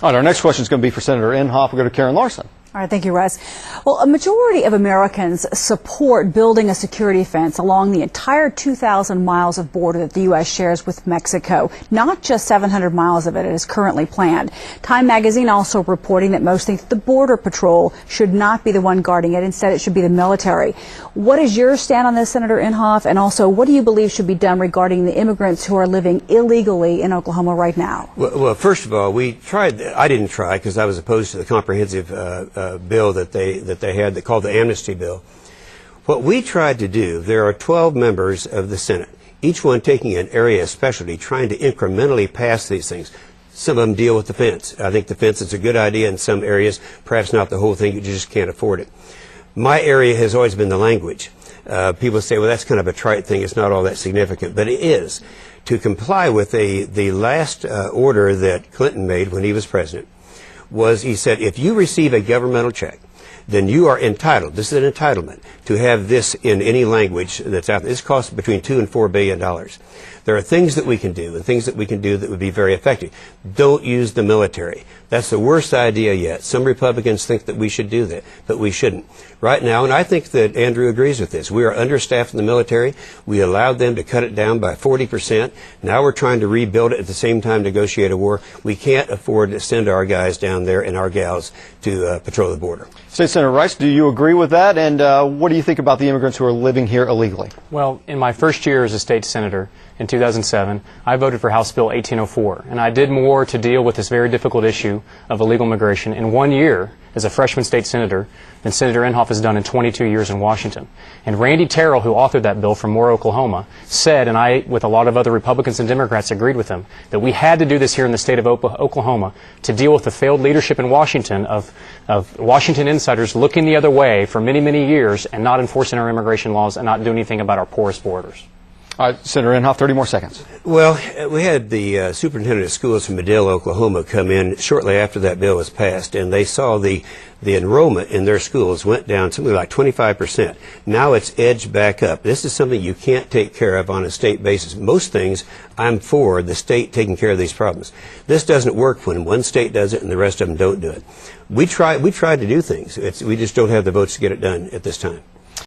All right, our next question is going to be for Senator Inhofe. We'll go to Karen Larson. All right, thank you, Russ. Well, a majority of Americans support building a security fence along the entire 2,000 miles of border that the U.S. shares with Mexico, not just 700 miles of it as currently planned. Time magazine also reporting that most think that the Border Patrol should not be the one guarding it. Instead, it should be the military. What is your stand on this, Senator Inhofe? And also, what do you believe should be done regarding the immigrants who are living illegally in Oklahoma right now? Well, first of all, we tried. I didn't try because I was opposed to the comprehensive bill that they had called the amnesty bill. What we tried to do, there are 12 members of the Senate, each one taking an area of specialty, trying to incrementally pass these things. Some of them deal with the fence. I think the fence is a good idea in some areas, perhaps not the whole thing, you just can't afford it. My area has always been the language. People say, well, that's kind of a trite thing, it's not all that significant, but it is. To comply with the last order that Clinton made when he was president, was he said, if you receive a governmental check, then you are entitled, this is an entitlement, to have this in any language that's out there. This costs between $2 and $4 billion. There are things that we can do and things that we can do that would be very effective. Don't use the military. That's the worst idea yet. Some Republicans think that we should do that, but we shouldn't. Right now, and I think that Andrew agrees with this, we are understaffed in the military. We allowed them to cut it down by 40%. Now we're trying to rebuild it at the same time, negotiate a war. We can't afford to send our guys down there and our gals to patrol the border. State Senator Rice, do you agree with that? And what do you think about the immigrants who are living here illegally? Well, in my first year as a state senator in 2007, I voted for House Bill 1804, and I did more to deal with this very difficult issue of illegal migration in 1 year as a freshman state senator than Senator Inhofe has done in 22 years in Washington. And Randy Terrell, who authored that bill from Moore, Oklahoma, said, and I, with a lot of other Republicans and Democrats, agreed with him, that we had to do this here in the state of Oklahoma to deal with the failed leadership in Washington of Washington insiders looking the other way for many, many years and not enforcing our immigration laws and not doing anything about our porous borders. All right, Senator Inhofe, 30 more seconds. Well, we had the superintendent of schools from Medill, Oklahoma, come in shortly after that bill was passed, and they saw the enrollment in their schools went down something like 25%. Now it's edged back up. This is something you can't take care of on a state basis. Most things, I'm for the state taking care of these problems. This doesn't work when one state does it and the rest of them don't do it. We tried to do things. We just don't have the votes to get it done at this time.